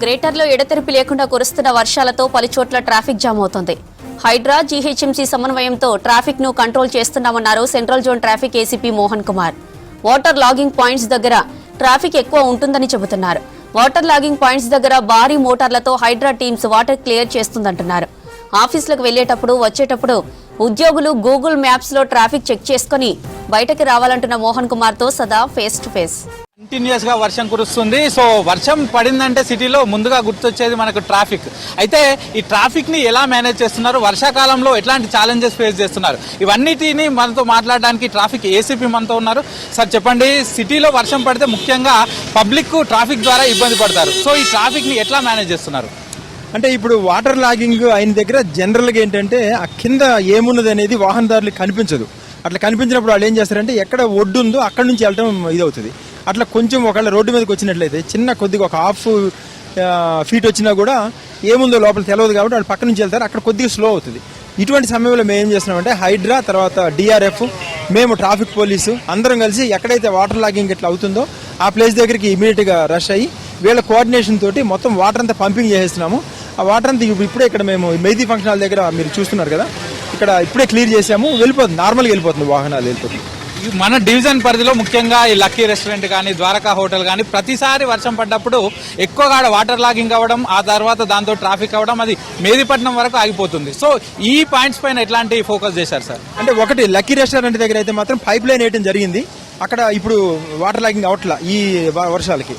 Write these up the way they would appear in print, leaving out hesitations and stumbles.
గ్రేటర్లో ఎడతెరిపి లేకుండా కురుస్తున్న వర్షాలతో పలుచోట్ల ట్రాఫిక్ జామ్ అవుతోంది. హైడ్రా జీహెచ్ఎంసీ సమన్వయంతో ట్రాఫిక్ ను కంట్రోల్ చేస్తున్నామన్నారు central zone traffic ACP Mohan Kumar. Water logging points దగ్గర ట్రాఫిక్ ఎక్కువ ఉంటుందని చెబుతున్నారు. వాటర్ లాగింగ్ పాయింట్స్ దగ్గర భారీ మోటార్లతో హైడ్రా టీమ్స్ వాటర్ క్లియర్ చేస్తుందంటున్నారు. ఆఫీసులకు వెళ్లేటప్పుడు వచ్చేటప్పుడు ఉద్యోగులు గూగుల్ మ్యాప్స్ లో ట్రాఫిక్ చెక్ చేసుకుని బయటకి రావాలంటున్న మోహన్ కుమార్ తో సదా ఫేస్ టు ఫేస్. కంటిన్యూస్ గా వర్షం కురుస్తుంది. సో వర్షం పడిందంటే సిటీలో ముందుగా గుర్తొచ్చేది మనకు ట్రాఫిక్. అయితే ఈ ట్రాఫిక్ ని ఎలా మేనేజ్ చేస్తున్నారు, వర్షాకాలంలో ఎట్లాంటి ఛాలెంజెస్ ఫేస్ చేస్తున్నారు, ఇవన్నిటిని మనతో మాట్లాడడానికి ట్రాఫిక్ ఏసీపీ మనతో ఉన్నారు. సార్ చెప్పండి, సిటీలో వర్షం పడితే ముఖ్యంగా పబ్లిక్ ట్రాఫిక్ ద్వారా ఇబ్బంది పడతారు. సో ఈ ట్రాఫిక్ ని ఎట్లా మేనేజ్ చేస్తున్నారు? అంటే ఇప్పుడు వాటర్ లాగింగ్ అయిన దగ్గర జనరల్గా ఏంటంటే ఆ కింద ఏమున్నది అనేది వాహనదారులకు కనిపించదు. అట్లా కనిపించినప్పుడు వాళ్ళు ఏం చేస్తారంటే ఎక్కడ ఒడ్డు ఉందో అక్కడి నుంచి వెళ్ళడం ఇదవుతుంది. అట్లా కొంచెం ఒకవేళ రోడ్డు మీదకి వచ్చినట్లయితే చిన్న కొద్దిగా ఒక హాఫ్ ఫీట్ వచ్చినా కూడా ఏముందో లోపల తెలియదు కాబట్టి వాళ్ళు పక్క నుంచి వెళ్తారు, అక్కడ కొద్దిగా స్లో అవుతుంది. ఇటువంటి సమయంలో మేము ఏం చేస్తున్నామంటే హైడ్రా తర్వాత డిఆర్ఎఫ్ మేము ట్రాఫిక్ పోలీసు అందరం కలిసి ఎక్కడైతే వాటర్ లాగింగ్ ఇట్లా అవుతుందో ఆ ప్లేస్ దగ్గరికి ఇమీడియట్గా రష్ అయ్యి వీళ్ళ కోఆర్డినేషన్ తోటి మొత్తం వాటర్ అంతా పంపింగ్ చేసేస్తున్నాము. ఆ వాటర్ అంతా ఇప్పుడే ఇక్కడ మేము మెహదీ ఫంక్షన్ హాల్ దగ్గర మీరు చూస్తున్నారు కదా, ఇక్కడ ఇప్పుడే క్లియర్ చేసాము. వెళ్ళిపోతుంది, నార్మల్గా వెళ్ళిపోతుంది, వాహనాలు వెళ్ళిపోతుంది. మన డివిజన్ పరిధిలో ముఖ్యంగా ఈ లక్కీ రెస్టారెంట్ కానీ ద్వారకా హోటల్ కానీ ప్రతిసారి వర్షం పడ్డప్పుడు ఎక్కువగా వాటర్ లాగింగ్ అవ్వడం, ఆ తర్వాత దాంతో ట్రాఫిక్ అవ్వడం, అది మేదీపట్నం వరకు ఆగిపోతుంది. సో ఈ పాయింట్స్ పైన ఎట్లాంటి ఫోకస్ చేశారు సార్? అంటే ఒకటి లక్కీ రెస్టారెంట్ దగ్గర అయితే మాత్రం పైప్ లైన్ వేయడం జరిగింది. అక్కడ ఇప్పుడు వాటర్ లాగింగ్ అవట్లా ఈ వర్షాలకి.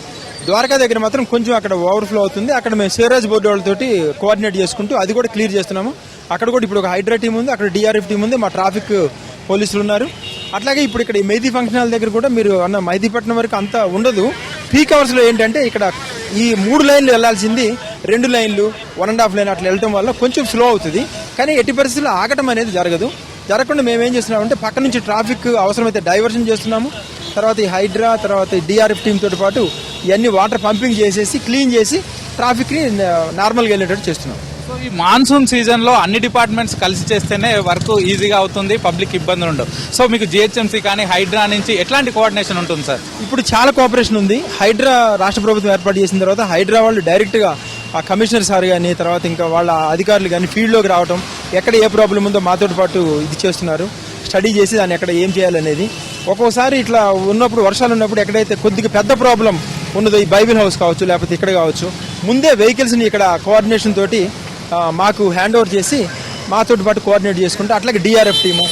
ద్వారకా దగ్గర మాత్రం కొంచెం అక్కడ ఓవర్ఫ్లో అవుతుంది. అక్కడ మేము సివరేజ్ బోర్డు వాళ్ళతోటి కోఆర్డినేట్ చేసుకుంటూ అది కూడా క్లియర్ చేస్తున్నాము. అక్కడ కూడా ఇప్పుడు ఒక హైడ్రా టీం ఉంది, అక్కడ డిఆర్ఎఫ్ టీం ఉంది, మా ట్రాఫిక్ పోలీసులు ఉన్నారు. అట్లాగే ఇప్పుడు ఇక్కడ మెహదీ ఫంక్షన్ హాల్ దగ్గర కూడా మీరు అన్న మెహదీపట్నం వరకు అంతా ఉండదు. పీక్ అవర్స్లో ఏంటంటే ఇక్కడ ఈ 3 లైన్లు వెళ్లాల్సింది 2 లైన్లు 1.5 లైన్ అట్లా వెళ్ళటం వల్ల కొంచెం స్లో అవుతుంది. కానీ ఎట్టి పరిస్థితుల్లో ఆగటం అనేది జరగకుండా మేమేం చేస్తున్నామంటే పక్క నుంచి ట్రాఫిక్ అవసరమైతే డైవర్షన్ చేస్తున్నాము. తర్వాత ఈ హైడ్రా తర్వాత ఈ డిఆర్ఎఫ్ టీమ్ తోటి పాటు ఇవన్నీ వాటర్ పంపింగ్ చేసేసి క్లీన్ చేసి ట్రాఫిక్ని నార్మల్గా వెళ్ళేటట్టు చేస్తున్నాం. సో ఈ మాన్సూన్ సీజన్లో అన్ని డిపార్ట్మెంట్స్ కలిసి చేస్తేనే వర్క్ ఈజీగా అవుతుంది, పబ్లిక్ ఇబ్బందులు ఉండవు. సో మీకు జిహెచ్ఎంసీ కానీ హైడ్రా నుంచి ఎట్లాంటి కోఆర్డినేషన్ ఉంటుంది సార్? ఇప్పుడు చాలా కోఆపరేషన్ ఉంది. హైడ్రా రాష్ట్ర ప్రభుత్వం ఏర్పాటు చేసిన తర్వాత హైడ్రా వాళ్ళు డైరెక్ట్గా ఆ కమిషనర్ సార్ కానీ తర్వాత ఇంకా వాళ్ళ అధికారులు కానీ ఫీల్డ్లోకి రావడం, ఎక్కడ ఏ ప్రాబ్లం ఉందో మాతో పాటు ఇది చేస్తున్నారు, స్టడీ చేసి దాన్ని ఎక్కడ ఏం చేయాలనేది. ఒక్కోసారి ఇట్లా ఉన్నప్పుడు వర్షాలు ఉన్నప్పుడు ఎక్కడైతే కొద్దిగా పెద్ద ప్రాబ్లం ఉన్నదో ఈ బైబిల్ హౌస్ కావచ్చు లేకపోతే ఇక్కడ కావచ్చు, ముందే వెహికల్స్ని ఇక్కడ కోఆర్డినేషన్ తోటి మాకు హ్యాండ్ ఓవర్ చేసి మాతో పాటు కోఆర్డినేట్ చేసుకుంటే అట్లాగే DRF team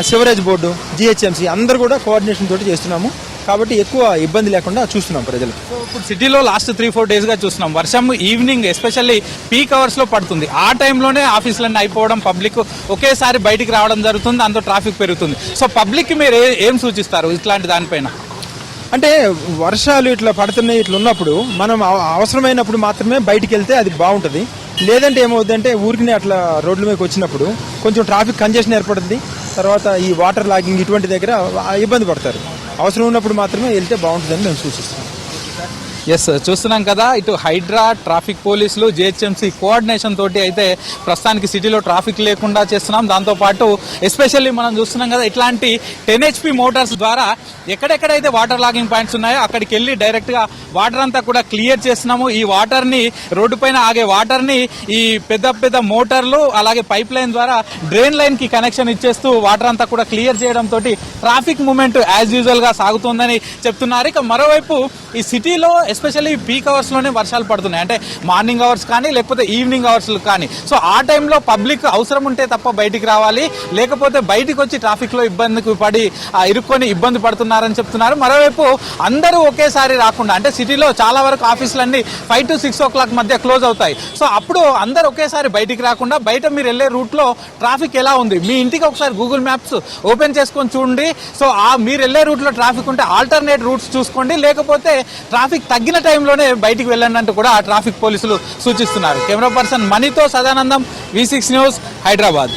sewerage board GHMC అందరూ కూడా కోఆర్డినేషన్ తోటి చేస్తున్నాము. కాబట్టి ఎక్కువ ఇబ్బంది లేకుండా చూస్తున్నాం ప్రజలు. ఇప్పుడు సిటీలో లాస్ట్ 3-4 డేస్గా చూస్తున్నాం వర్షం ఈవినింగ్ ఎస్పెషల్లీ పీక్ అవర్స్లో పడుతుంది. ఆ టైంలోనే ఆఫీసులన్నీ అయిపోవడం, పబ్లిక్ ఒకేసారి బయటికి రావడం జరుగుతుంది, అంత ట్రాఫిక్ పెరుగుతుంది. సో పబ్లిక్కి మీరు ఏం సూచిస్తారు ఇట్లాంటి దానిపైన? అంటే వర్షాలు ఇట్లా పడుతున్నాయి, ఇట్లా ఉన్నప్పుడు మనం అవసరమైనప్పుడు మాత్రమే బయటికి వెళ్తే అది బాగుంటుంది. లేదంటే ఏమవుతుందంటే ఊరికి అట్లా రోడ్ల మీదకి వచ్చినప్పుడు కొంచెం ట్రాఫిక్ కంజెషన్ ఏర్పడుతుంది. తర్వాత ఈ వాటర్ లాగింగ్ ఇటువంటి దగ్గర ఇబ్బంది పడతారు. అవసరం ఉన్నప్పుడు మాత్రమే వెళ్తే బాగుంటుందని మేము సూచిస్తున్నాం. ఎస్, చూస్తున్నాం కదా, ఇటు హైడ్రా ట్రాఫిక్ పోలీసులు జిహెచ్ఎంసీ కోఆర్డినేషన్ తోటి అయితే ప్రస్తుతానికి సిటీలో ట్రాఫిక్ లేకుండా చేస్తున్నాం. దాంతోపాటు ఎస్పెషల్లీ మనం చూస్తున్నాం కదా, ఇట్లాంటి 10 HP మోటార్స్ ద్వారా ఎక్కడెక్కడైతే వాటర్ లాగింగ్ పాయింట్స్ ఉన్నాయో అక్కడికి వెళ్ళి డైరెక్ట్గా వాటర్ అంతా కూడా క్లియర్ చేస్తున్నాము. ఈ వాటర్ని రోడ్డు పైన ఆగే వాటర్ని ఈ పెద్ద పెద్ద మోటార్లు అలాగే పైప్ లైన్ ద్వారా డ్రైన్ లైన్కి కనెక్షన్ ఇచ్చేస్తూ వాటర్ అంతా కూడా క్లియర్ చేయడంతో ట్రాఫిక్ మూవ్మెంట్ యాజ్ యూజువల్గా సాగుతుందని చెప్తున్నారు. ఇక మరోవైపు ఈ సిటీలో ఎస్పెషల్లీ పీక్ అవర్స్లోనే వర్షాలు పడుతున్నాయి, అంటే మార్నింగ్ అవర్స్ కానీ లేకపోతే ఈవినింగ్ అవర్స్ కానీ. సో ఆ టైంలో పబ్లిక్ అవసరం ఉంటే తప్ప బయటికి రావాలి, లేకపోతే బయటికి వచ్చి ట్రాఫిక్లో ఇబ్బందికి పడి ఇరుక్కొని ఇబ్బంది పడుతున్నారని చెప్తున్నారు. మరోవైపు అందరూ ఒకేసారి రాకుండా, అంటే సిటీలో చాలా వరకు ఆఫీసులన్నీ 5 to 6 o'clock మధ్య క్లోజ్ అవుతాయి. సో అప్పుడు అందరూ ఒకేసారి బయటికి రాకుండా బయట మీరు వెళ్ళే రూట్లో ట్రాఫిక్ ఎలా ఉంది, మీ ఇంటికి ఒకసారి గూగుల్ మ్యాప్స్ ఓపెన్ చేసుకొని చూడండి. సో మీరు వెళ్ళే రూట్లో ట్రాఫిక్ ఉంటే ఆల్టర్నేట్ రూట్స్ చూసుకోండి, లేకపోతే ట్రాఫిక్ తగ్గిన టైంలోనే బయటికి వెళ్ళండి అంటూ కూడా ట్రాఫిక్ పోలీసులు సూచిస్తున్నారు. కెమెరా పర్సన్ మనీతో సదానందం, V6 న్యూస్, హైదరాబాద్.